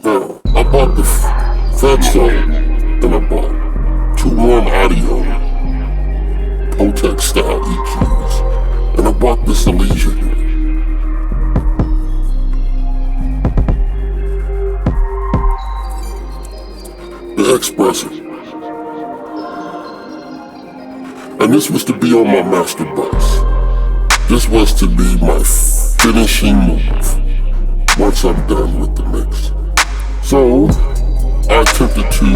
I bought the Fedstone, and I bought two warm audio, Potech style EQs, and I bought this Elysia here. The Expressor. And this was to be on my master bus. This was to be my finishing move once I'm done with the mix. So, I attempted to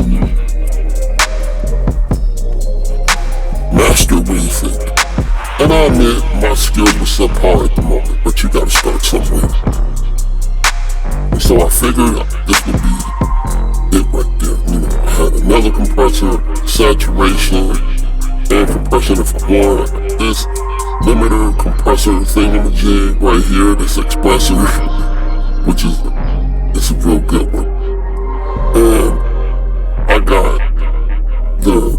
master anything. And I admit my skills were subpar at the moment, but you gotta start somewhere. And so I figured this would be it right there. You know, I had another compressor, saturation, and compression if I want. This limiter compressor thingamajig right here, this expressor, which is it's a real good one. And I got the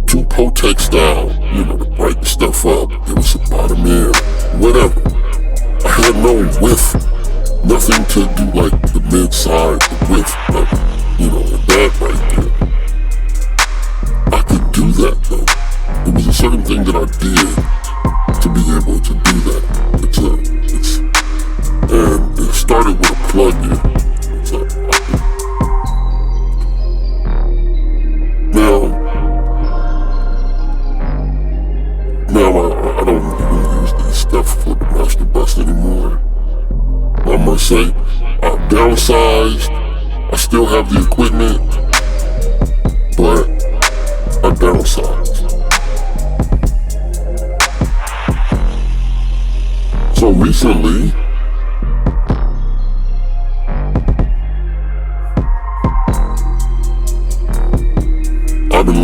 two Potech style, you know, to brighten stuff up. It was a bottom end, whatever. I had no width, nothing to do like the mid side, the width, but you know, that right there. I could do that though. It was a certain thing that I did to be able to do that. And it started with a plug-in. Now I don't even use this stuff for the master bus anymore. I must say, I downsized. I still have the equipment, but I downsized. So recently, I've been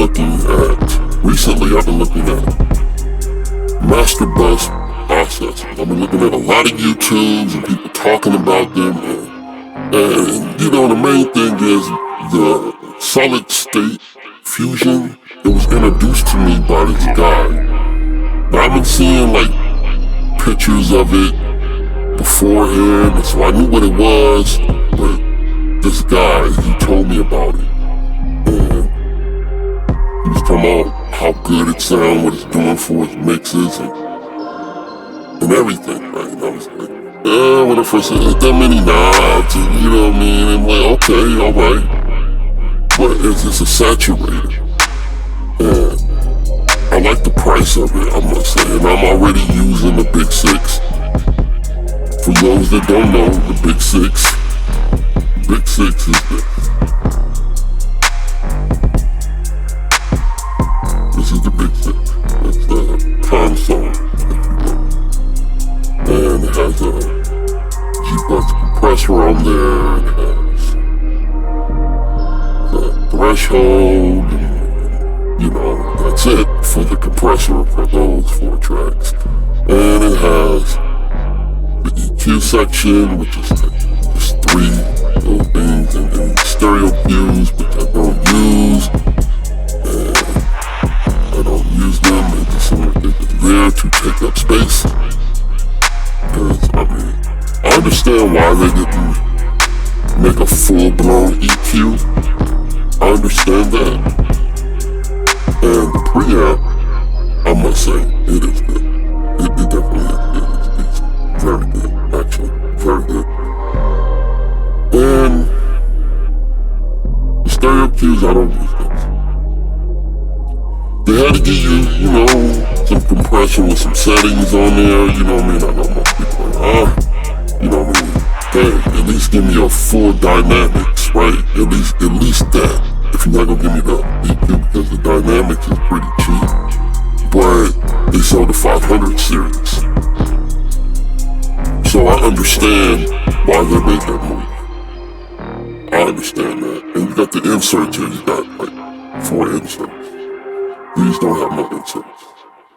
looking at master bus processors. I've been looking at a lot of YouTubes and people talking about them, and you know, the main thing is the solid state fusion. It was introduced to me by this guy. Now I've been seeing like pictures of it beforehand, and so I knew what it was, but this guy, he told me about it. And he was talking about how good it sounds, what it's doing for its mixes, and everything, right? And I was like, when I first said, that many knobs, and you know what I mean? And I'm like, okay, alright. But it's a saturator. And I like the price of it, I must say. And I'm already using the Big 6. For those that don't know, the Big 6. Big 6 is this. This is the Big 6. It's the console, if you will. And it has a G-Bucks compressor on there. It has the threshold. And, you know, that's it for the compressor for those 4 tracks. And it has the EQ section, which is like just 3 little things, and then stereo cues, which I don't use. I don't use them, and just they're there to take up space. Because, I mean, I understand why they didn't make a full-blown EQ. I understand that. And the preamp, I must say, it is good. It definitely is. It's very good, actually. Very good. And the stereo cues, I don't use those. They had to give you, you know, some compression with some settings on there, you know what I mean? I know most people are like, you know what I mean? Hey, at least give me a full dynamics, right? At least that. If you're not gonna give me the EQ, because the dynamics is pretty cheap. But they sell the 500 series. So I understand why they made that move. I understand that. And you got the inserts here, you got like 4 inserts. These don't have no inserts.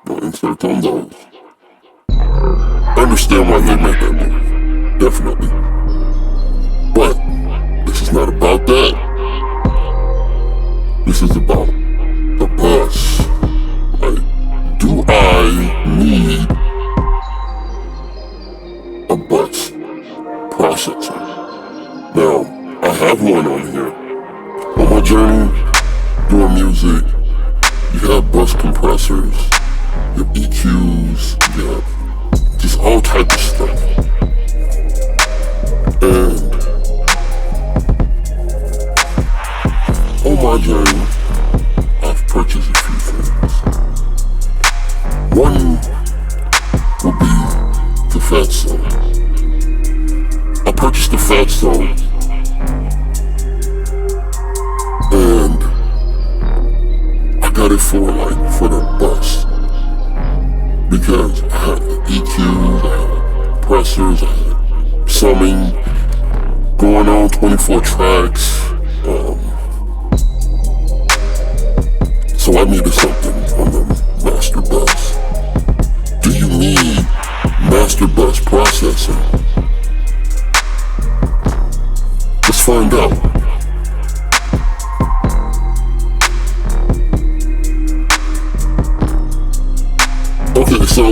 No inserts on those. I understand why they made that move. Definitely. But this is not about that. This is about the bus. Like, do I need a bus processor? Now, I compressors, your EQs, your just all type of stuff. And on my journey, I've purchased a few things. One will be the Fatso. I purchased the Fatso, and I got it for the bus, because I had EQs, I had compressors, I had summing going on, 24 tracks. So I needed something on the master bus. Do you need master bus processing? Let's find out. Okay, so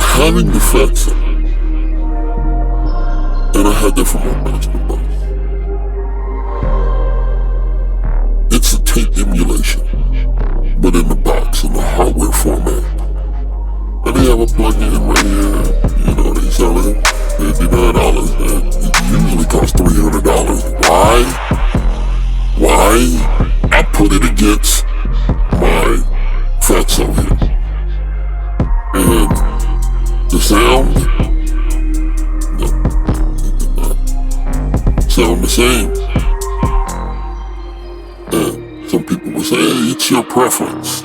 having the Fatso, and I had that for my master bus. It's a tape emulation, but in the box, in the hardware format. And they have a plug-in right here. You know, they sell it $59, and it usually costs $300. Why? I put it against my Fatso here. And the sound, no, it did not sound the same. And some people will say, hey, it's your preference.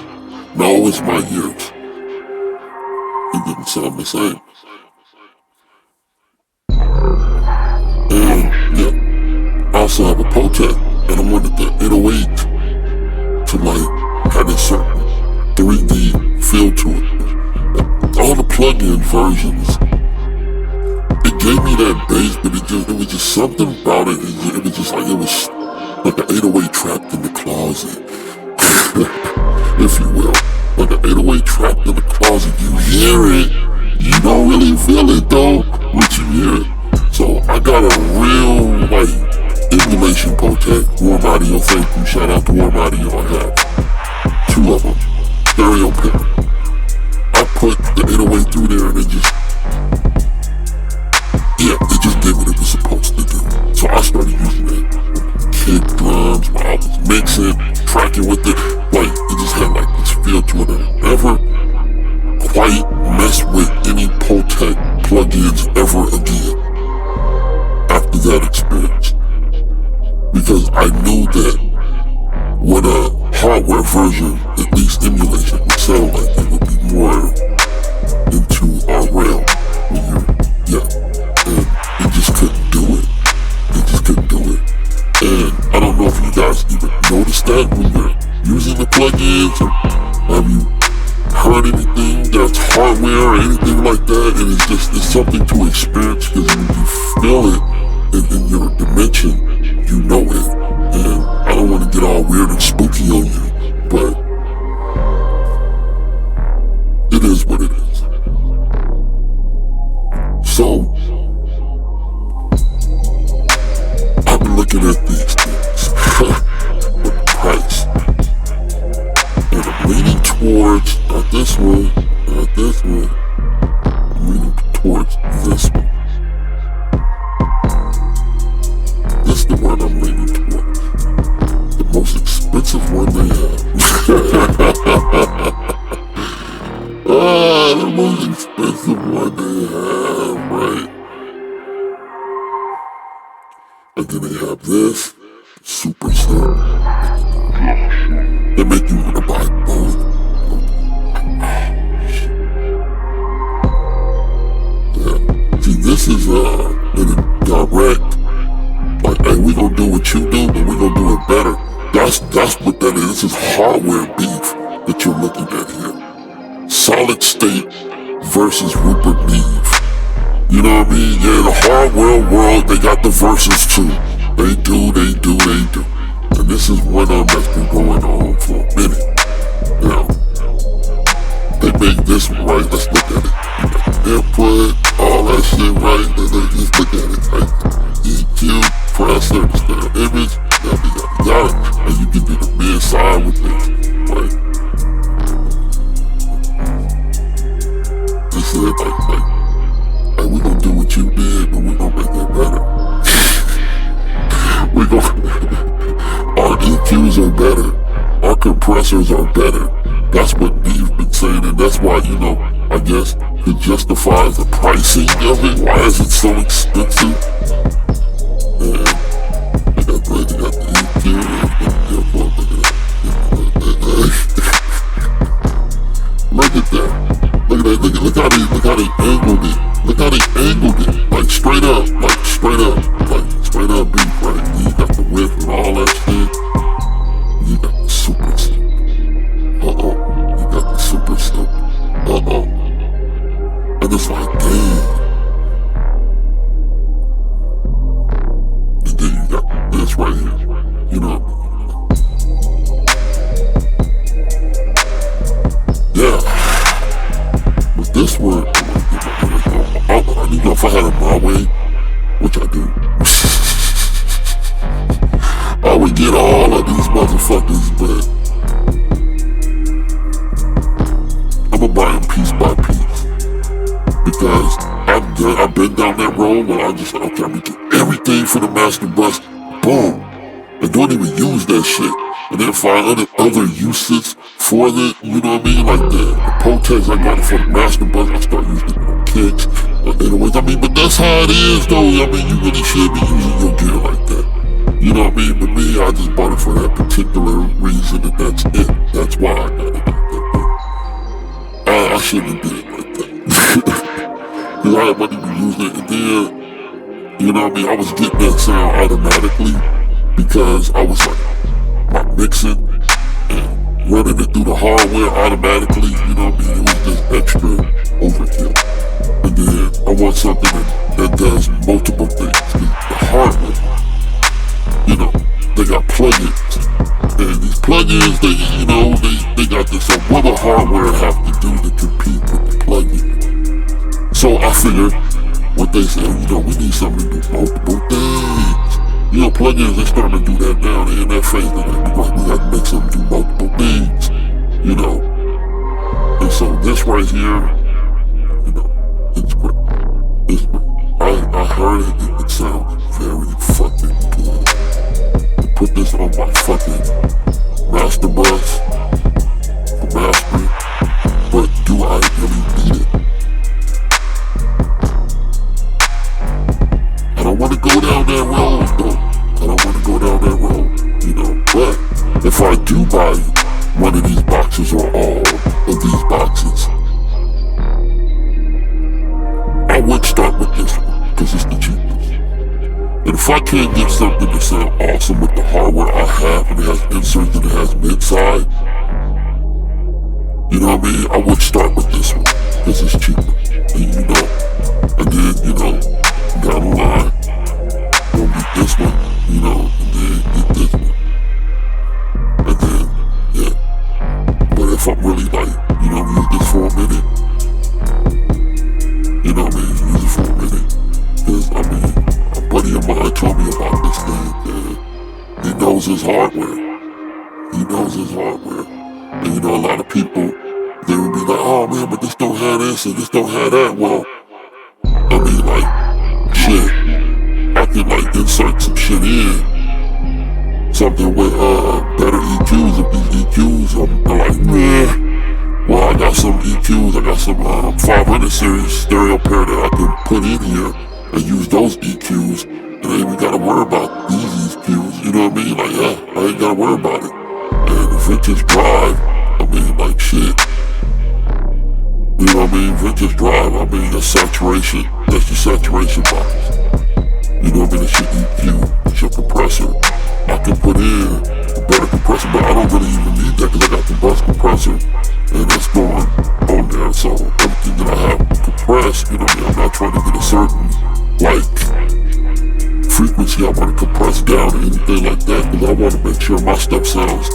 No, it's my ears. It didn't sound the same. And yeah, I also have a Potec, and I wanted the 808 to have a certain 3D feel to it. All the plug-in versions, it gave me that bass, but it was just something about it. It was just like, it was like an 808 trapped in the closet, if you will. Like an 808 trapped in the closet. You hear it, you don't really feel it though, but you hear it. So I got a real emulation Potec, Warm Audio, thank you, shout out to Warm Audio. I have 2 of them, stereo pair. I put the 808 through there, and it just did what it was supposed to do. So I started using it. Kick drums, while I was mixing, tracking with it. It just had this feel to it. I never quite messed with any Potec plugins ever again after that experience. Because I knew that what a hardware version, at least emulation, would sound like, it would be more into our realm. And it just couldn't do it. And I don't know if you guys even noticed that when you're using the plugins, or have you heard anything that's hardware or anything like that. And it's something to experience, because when you feel it in your dimension, you know it. And I don't want to get all weird and spooky on you, but it is what it is. So I've been looking at these things with the price, and I'm leaning towards not this one, I'm leaning towards this one. This is the one I'm leaning towards. The most expensive one they have. The most expensive one they have, right? And then they have this, super set. They make you want to buy both. Yeah. See, this is in a direct, hey, we gonna do what you do, but we gonna do it better. That's what that is. This is hardware beef that you're looking at here. Solid State versus Rupert Neve. You know what I mean? Yeah, the hardware world, they got the verses too. They do. And this is one of them that's been going on for a minute. They made this one right. Let's look at it. Input, all that shit right. Let's look at it. Right? EQ, processor, stereo image, yada. And you can do the mid side with this. Right? That's what we've been saying, and that's why, I guess it justifies the pricing of it. Why is it so expensive? And they got the EQ, look at that. Look how they angled it. Look how they angled it. Like straight up beef, right? You got the whip and all that shit. You got the super slip. You got the super slip. And it's like, damn. And then you got this right here. Yeah. But this one, if I had it my way, which I do, I would get all of these motherfuckers, but I'ma buy them piece by piece. Because I've been down that road where I just, okay, I'm gonna get everything for the master bus, boom, and don't even use that shit. And then find other uses for it, you know what I mean? Like the Protex, I got it for the master bus, I start using it on kicks. Anyways, but that's how it is though. You really should be using your gear like that. You know what I mean? But me, I just bought it for that particular reason, and that's it. That's why I got it like that. I shouldn't have did it like that. Because I had money to use it, and then, you know what I mean? I was getting that sound automatically because I was like, mixing and running it through the hardware automatically, you know what I mean? It was just extra overkill. And then I want something that does multiple things. The hardware, they got plugins. And these plugins, they got this. So what the hardware have to do to compete with the plugin? So I figured what they said, we need something to do multiple things. Plugins, they're starting to do that now. They're in that phase that we got to make something do multiple things, And so this right here, it's great. It's great. I heard it, it sounds very fucking good. To put this on my fucking master bus for mastering, but do I really need it? I don't want to go down that road though. But if I do buy one of these boxes or all of these boxes, I would start with this one because it's the cheapest. And if I can't get something that sounds awesome with the hardware I have and it has inserts and it has mid-side, you know what I mean? I would start with this one because it's cheaper. And then, down the line, I'll get this one, and then get this one. And then, yeah. But if I'm really like, use this for a minute, use it for a minute. Because, a buddy of mine told me about this thing, and he knows his hardware. And, a lot of people, they would be like, oh man, but this don't have this and this don't have that. Well, shit, I can insert some shit in. Something with better EQs. If these EQs, I'm like, nah. Well, I got some EQs, I got some 500 series stereo pair that I can put in here and use those EQs. And I ain't even gotta worry about these EQs, you know what I mean? Like, yeah, I ain't gotta worry about it. And the vintage drive, shit. You know what I mean? Vintage drive, that's saturation. That's the saturation box. You know what I mean? It's your EQ, it's your compressor. I can put in a better compressor, but I don't really even need that because I got the bus compressor and it's going on there. So everything that I have compressed, I'm not trying to get a certain frequency I want to compress down or anything like that because I want to make sure my stuff sounds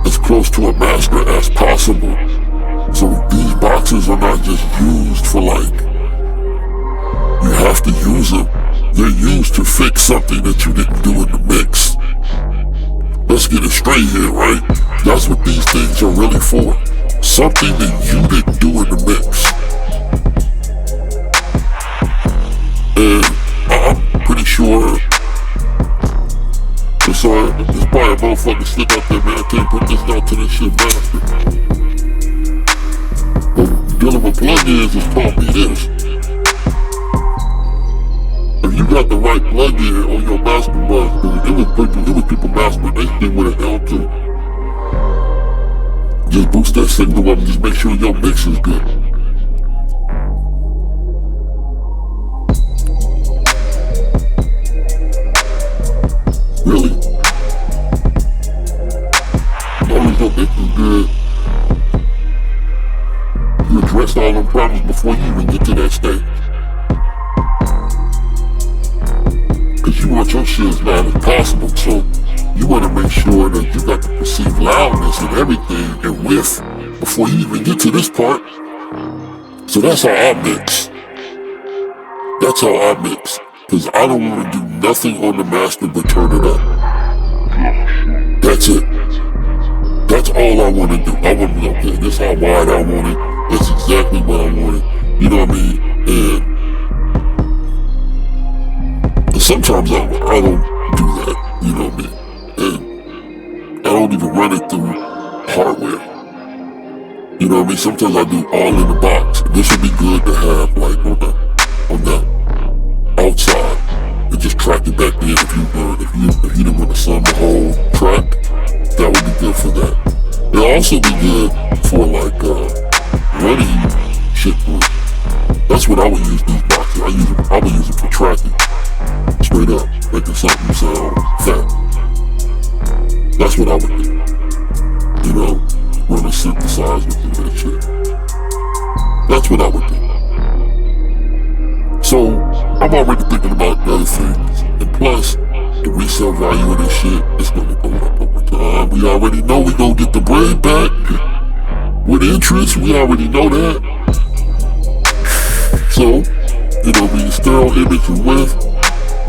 as close to a master as possible. So these boxes are not just used for you have to use them. They're used to fix something that you didn't do in the mix. Let's get it straight here, right? That's what these things are really for. Something that you didn't do in the mix. And I'm pretty sure there's probably a motherfucking stick out there, man. I can't put this down to this shit master. plugins has taught me this. If you got the right plug-in on your master bus, dude, it was people mastering they shit with an L2. Just boost that signal up and just make sure your mix is good. Really? As long as your mix is good, you address all them problems before you even get to that stage. Cause you want your shit as loud as possible, so you want to make sure that you got the perceived loudness and everything and width before you even get to this part. So that's how I mix. That's how I mix. Cause I don't want to do nothing on the master but turn it up. That's it. That's all I want to do. I want to be okay, this is how wide I want it. That's exactly what I wanted. You know what I mean? And sometimes I don't do that. You know what I mean? And I don't even run it through hardware. You know what I mean? Sometimes I do all in the box. This would be good to have like on the outside. And just track it back in if you didn't want to sum the whole track. That would be good for that. It'll also be good for like running shit through. That's what I would use these boxes. I would use it for tracking. Straight up, making something sound fat. That's what I would do. You know, run a synthesizer with that shit. That's what I would do. So, I'm already thinking about the other things. And plus, the resale value of this shit is gonna go up over time. We already know we gonna get the brain back. With interest, we already know that. So, you know, we sterile image and width,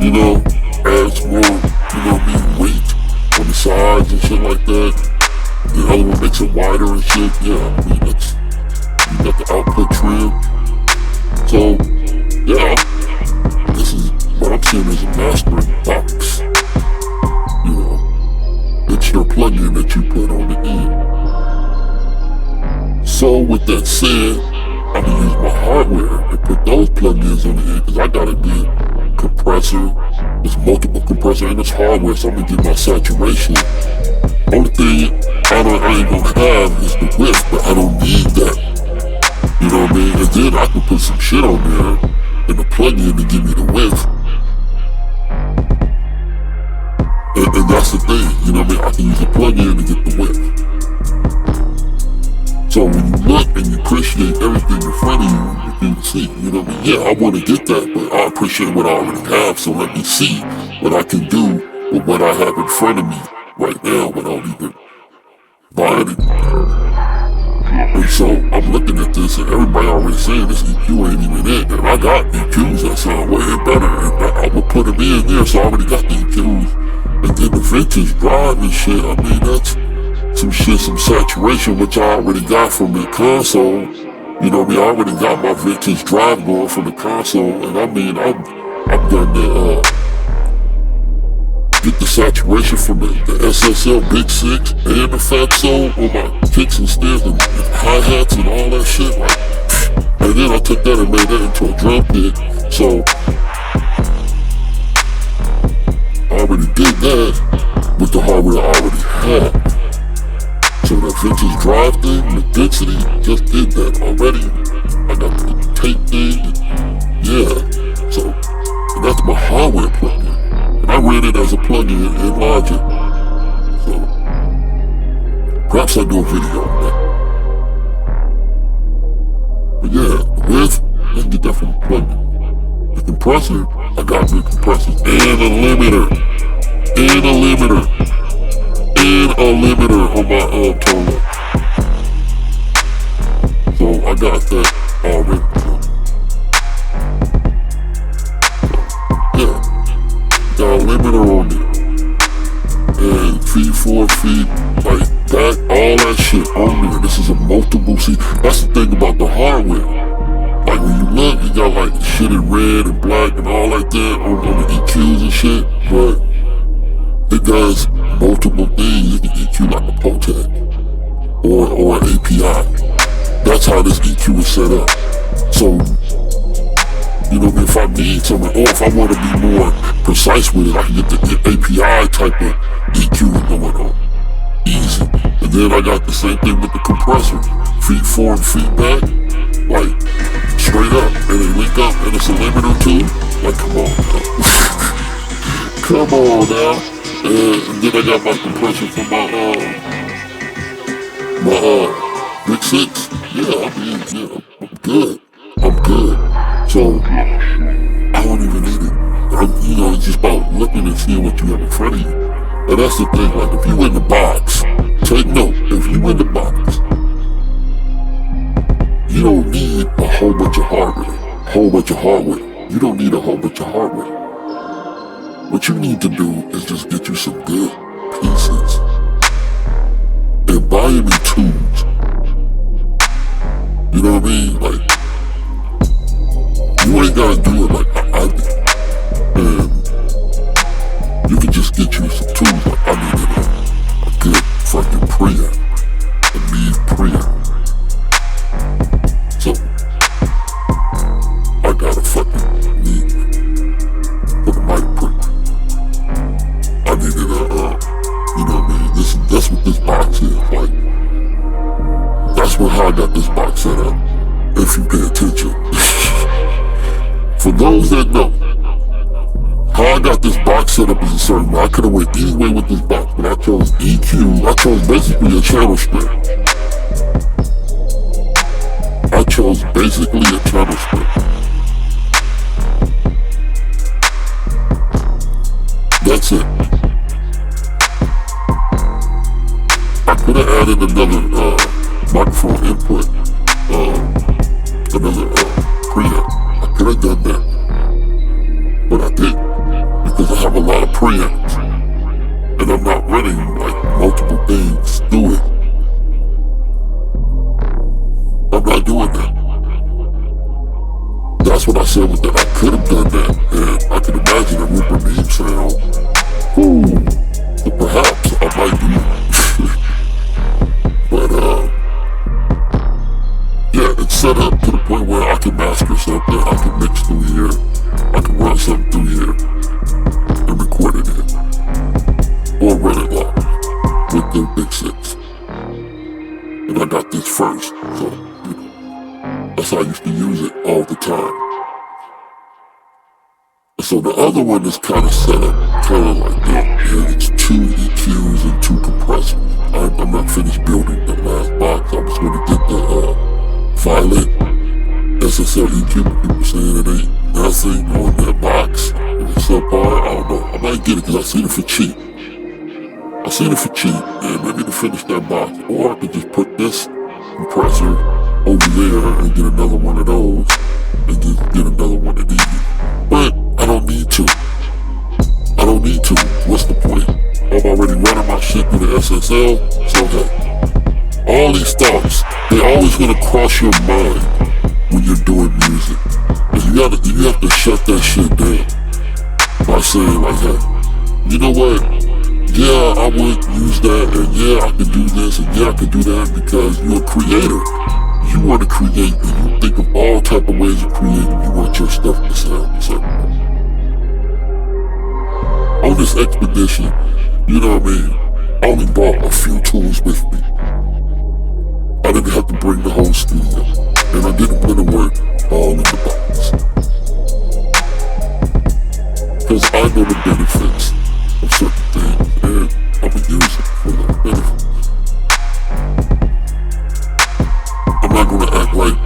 you know, adds more, you know, weight on the sides and shit like that. The other one makes it wider and shit. Yeah, I mean, that's, you got the output trim. So, yeah, this is what I'm seeing as a mastering box. You know, it's your plugin that you put on the end. So with that said, I'm gonna use my hardware and put those plugins on the end because I got a good compressor. There's multiple compressor and it's hardware, so I'm gonna get my saturation. Only thing I ain't gonna have is the width, but I don't need that. You know what I mean? And then I can put some shit on there and the plug-in to give me the width. And that's the thing, you know what I mean? I can use a plug-in to get the width. So when you look and you appreciate everything in front of you, you can see, you know what I mean? Yeah, I want to get that, but I appreciate what I already have, so let me see what I can do with what I have in front of me right now without even buying it. And so I'm looking at this and everybody already saying this EQ ain't even it, and I got EQs that sound way better, and I would put them in there, so I already got the EQs. And then the vintage drive and shit, I mean, that's some shit, some saturation, which I already got from the console. You know what I mean? I already got my vintage drive going from the console, and I mean, I've done the, get the saturation from the SSL Big 6 and the Fatso on my kicks and snares and hi-hats and all that shit, like, and then I took that and made that into a drum kit, so I already did that with the hardware I already had. So that vintage drive thing, the density, just did that already. I got the tape thing, yeah. So, and that's my hardware plugin. And I ran it as a plugin in Logic. So, perhaps I'll do a video on that. But yeah, the width, let's get that from the plugin. The compressor, I got good compressors. And a limiter. And a limiter. And a limiter on my toner. So I got that already. Yeah, got a limiter on it. And feed forward, feed like back, all that shit on there. This is a multiple seat. That's the thing about the hardware. Like when you look, you got like shit in red and black and all like that on the EQs and shit, but it does multiple things. You can EQ like a POTEC or an API. That's how this EQ is set up. So, if I need something, or if I want to be more precise with it, I can get the API type of EQ going on. Easy. And then I got the same thing with the compressor. Feed forward, feedback, like straight up. And they link up and it's a limiter too. Like, come on now. Come on now. And then I got my compressor for my Big 6. Yeah, I'm good. I'm good. So I don't even need it. It's just about looking and seeing what you have in front of you. And that's the thing, like if you in the box, take note, if you in the box, you don't need a whole bunch of hardware. You don't need a whole bunch of hardware. What you need to do is just get you some good pieces and buy any tools. You know what I mean? Like, you ain't gotta do it like I did. And you can just get you some tools. Like I needed a good fucking preamp, a Neve preamp. So I got a fucking Neve for the mic preamp. I needed that's what this box is. Like, that's how I got this box set up. If you pay attention. For those that know, how I got this box set up is a certain way. I could have went any way with this box, but I chose EQ. I chose basically a channel split. That's it. I could have added another microphone input, another preamp. I could have done that, but I didn't, because I have a lot of preamps, and I'm not running like multiple things through it. I'm not doing that. That's what I said with that. I could have done that, and I can imagine a Rupert Neve sound. But perhaps I might do it. But yeah, it's set up to the point where I can master something, I can mix through here, I can run something through here, and record it in, or run it live with the Big 6. And I got this first, so that's how I used to use it all the time. So the other one is kind of set up, kind of like that. And it's 2 EQs and 2 compressors. I'm not finished building the last box. I was going to get the Violet SSL EQ. People saying it ain't nothing on that box. It's subpar. I don't know. I might get it because I seen it for cheap. And maybe to finish that box. Or I could just put this compressor over there and get another one of those. And just get another one of these. But I don't need to. What's the point? I'm already running my shit through the SSL. So hey, all these thoughts, they're always gonna cross your mind when you're doing music. And you have to shut that shit down by saying like, hey, you know what? Yeah, I would use that, and yeah, I could do this, and yeah, I could do that, because you're a creator. You want to create, and you think of all type of ways of creating. You want your stuff to sound a certain way. On this expedition, you know what I mean, I only brought a few tools with me. I didn't have to bring the whole studio, and I didn't want to work all in the box. Because I know the benefits of certain things, and I'm going to use it for the benefits. I'm not going to act like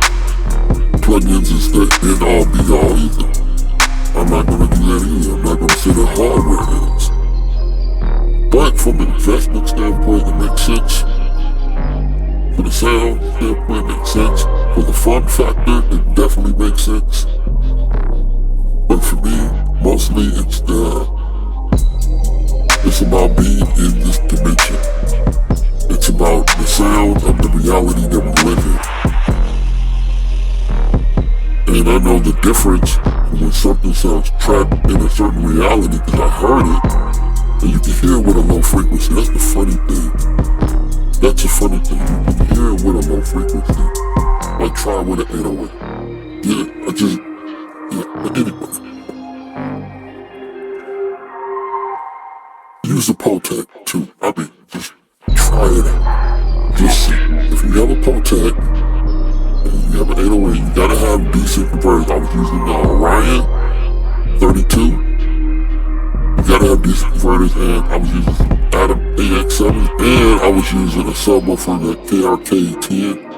plugins is the end all be all either. I'm not going to do that either. I'm not going to say that hardware is. But from an investment standpoint, it makes sense. For the sound standpoint, it makes sense. For the fun factor, it definitely makes sense. But for me, mostly it's about being in this dimension. It's about the sound of the reality that we live in. And I know the difference when something sounds trapped in a certain reality, because I heard it, and you can hear it with a low frequency. That's the funny thing. That's a funny thing. You can hear it with a low frequency. Like try with an 808. but anyway. Use a Potec too. I mean, just try it out. Just see. If you have a Potec and you have an 808, you gotta have decent converters. I was using the Orion 32. You gotta have decent converters, and I was using some Adam AX7, and I was using a subwoofer, the KRK10.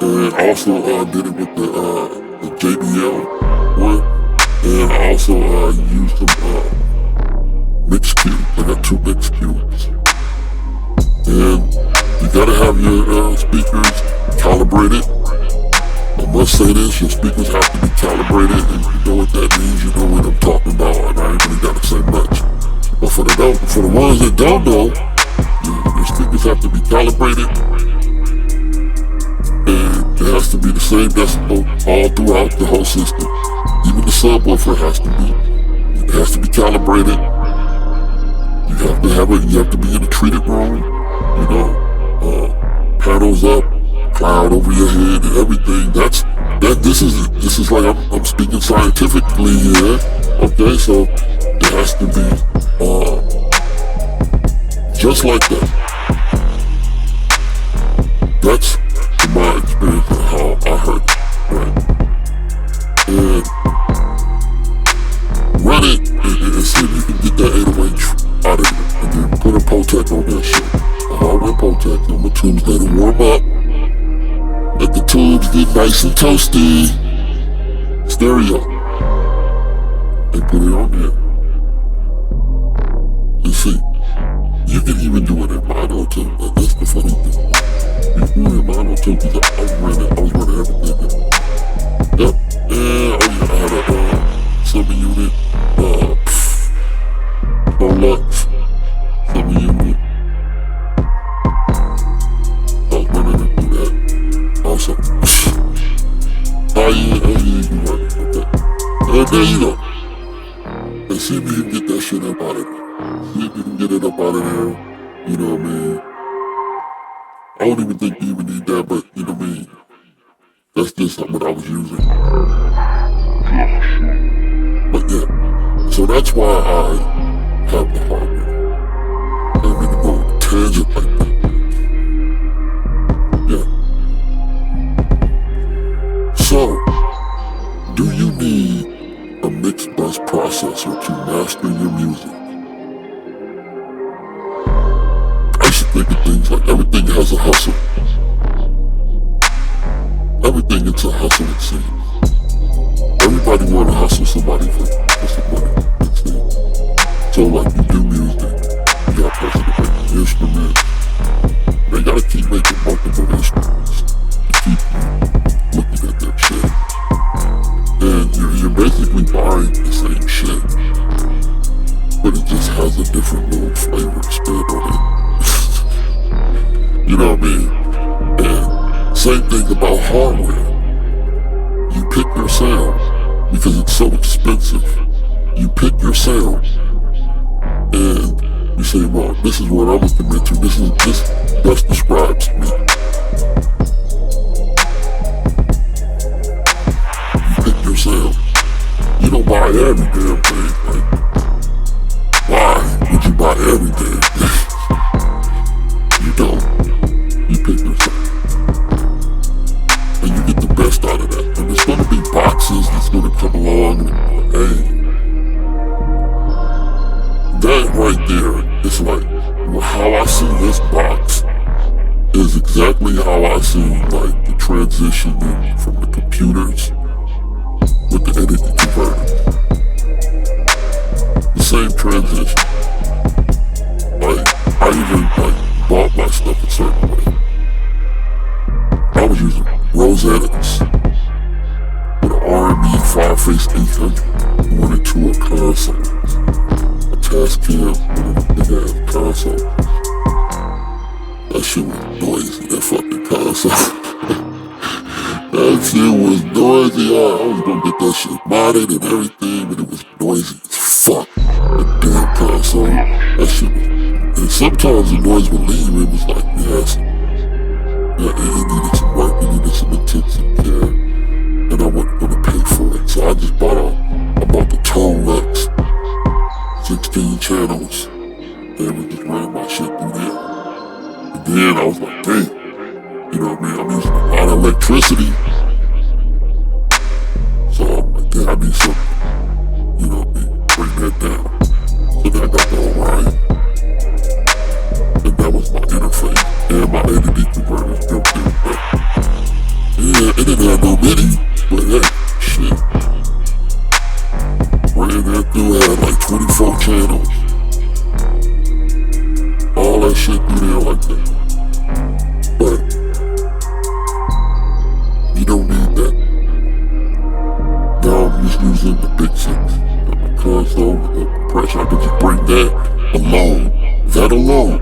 And I also did it with the JBL one, and I also used some mixed cubes. I got 2 mixed cubes. And you gotta have your speakers calibrated. I must say this, your speakers have to be calibrated, and you know what that means, you know what I'm talking about, and I ain't really gotta say much. But for the ones that don't know, your speakers have to be calibrated, and it has to be the same decibel all throughout the whole system. Even the subwoofer has to be calibrated. You have to be in a treated room, you know, panels up, cloud over your head and everything. This is like I'm speaking scientifically here. Okay, so it has to be just like that. That's from my experience and how I heard it, right? And run it and see if you can get that 808 out of it, and then put a Potec on that shit. A hardware Potec on the tubes, let it warm up. Let the tubes get nice and toasty. Stereo. And put it on there. And see. You can even do it in mono too. That's the funny thing. You can do it in mono too, because I was running everything. Yep. And I had a semi-unit. Lux. Semi-unit. I was running it through that. Also. You can run it. Okay. And there you go. And see if you can get that shit up out of there. See if you can get it up out of there. You know what I mean? I don't even think you even need that, but you know what I mean? That's just what I was using. But yeah. So that's why I have the hardware. I don't mean to go on a tangent like that. Yeah. So, do you need a mixed bus processor to master your music? I used to think of things like everything has a hustle. Everything is a hustle, it seems. Everybody wanna hustle somebody for some money, it seems. So like you do music, you got a person to make an instrument. They gotta keep making multiple instruments to keep you looking at that shit. And you're basically buying the same shit, but it just has a different little flavor spin on it. You know what I mean? And same thing about hardware. You pick your sound because it's so expensive. You pick your sound and you say, well, this is what I'm looking into. This best describes me. You pick your sound. You don't buy every damn thing. Like, why would you buy every damn thing? You don't. You pick your sound. And you get the best out of that. And there's gonna be boxes that's gonna come along and hey, that right there is like, well, how I see this box is exactly how I see like the transition from the computers with the editing converters. The same transition. Like, I even like bought my stuff a certain way. I was using Rosettes with an R&B 5-face 800 going into a console. Task cam with a big ass console. That shit was noisy, that fucking console. That shit was noisy. I was gonna get that shit modded and everything, but it was noisy as fuck. That damn console. That shit was. And sometimes the noise would leave. It was like, yes. Yeah, it needed some work, it needed some intensive care. And I then I was like, damn, you know what I mean? I'm using a lot of electricity. So I'm like, damn, I need something, you know what I mean? Bring that down. So then I got the overhyped. And that was my interface. And my ADD converter built in. But yeah, it didn't have no MIDI. But hey, shit. Ran that through, had like 24 channels. All that shit through there like that. But you don't need that. Now I'm just using the big six. The console, the compressor. I could just bring that alone. That alone.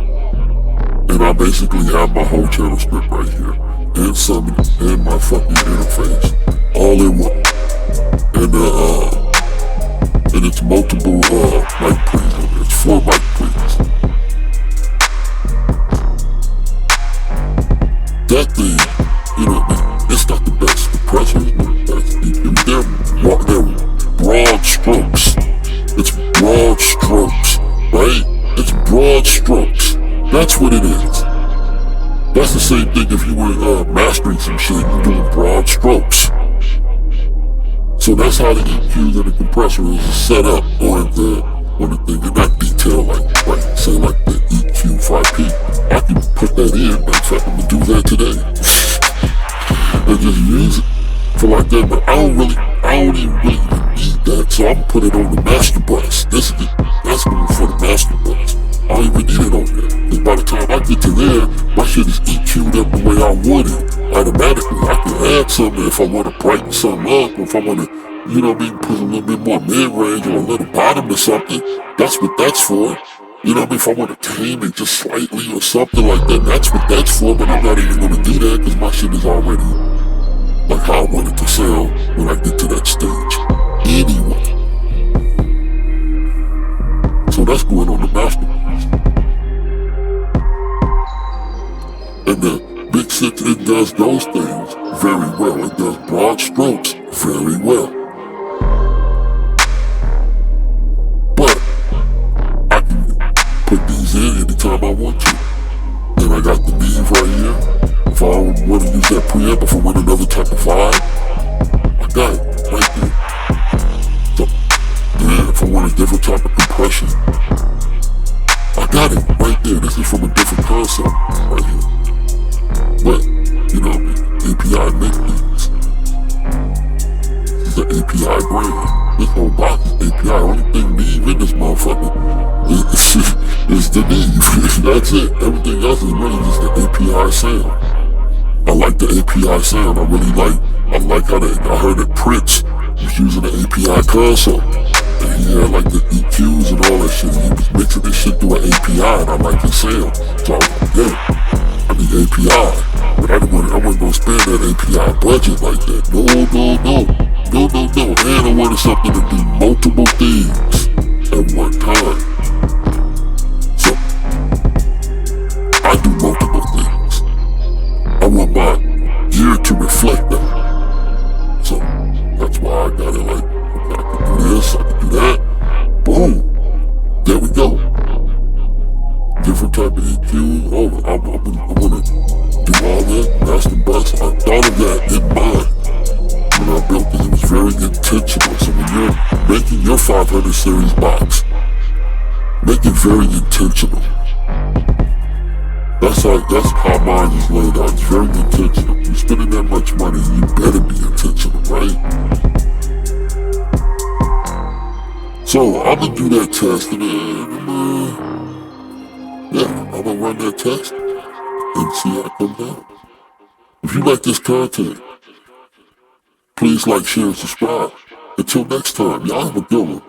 And I basically have my whole channel script right here. And summon and my fucking interface. All in one. And it's multiple mic pre's on there. It's 4 mic pre's. That thing, you know what I mean? It's not the best. The compressors, not the best. They're broad strokes. It's broad strokes, right? It's broad strokes. That's what it is. That's the same thing if you were mastering some shit, you're doing broad strokes. So that's how the EQs and the compressor is set up on the thing. They're not detailed like say like the EQ 5P. I can put that in, matter of fact, I'm gonna do that today. And just use it for like that, but I don't even really need that, so I'm gonna put it on the master bus. That's going for the master bus. I don't even need it on there. Cause by the time I get to there, my shit is EQ'd up the way I want it. Automatically, I can add something if I want to brighten something up, or if I want to, you know what I mean, put a little bit more mid-range or a little bottom or something. That's what that's for. You know what I mean, if I want to tame it just slightly or something like that, that's what that's for, but I'm not even going to do that because my shit is already like how I want it to sound when I get to that stage. Anyway. So that's going on the masterpiece. And the Big Six, it does those things very well. It does broad strokes very well. But I can put these in anytime I want to. And I got the Neve right here. If I don't want to use that preamp, if I want another type of vibe, I got it right there. So, yeah, if I want a different type of compression, I got it right there. This is from a different concept right here. But, you know, API make things. This is an API brand. This whole box is API. Only thing Neve in this motherfucker is the Neve. That's it. Everything else is really just the API sound. I like the API sound. I like how I heard that Prince was using the API console. And he had like the EQs and all that shit. He was mixing this shit through an API, and I like his sound. So I was like, yeah, I need API. But I wasn't gonna spend that API budget like that. No. And I wanted something to do multiple things at one time. So I do multiple things. I want my gear to reflect that. So that's why I got it like, okay, I can do this, I can do that. Boom. There we go. Different type of EQ. Oh, I wanna do all that. Master bus. I thought of that in mind when I built it. It was very intentional. So when you're making your 500 series box, make it very intentional. That's how mine is laid out. It's very intentional. You're spending that much money, you better be intentional, right? So I'm gonna do that test, and I'm gonna run that test and see how it comes out. If you like this content, please like, share, and subscribe. Until next time, y'all have a good one.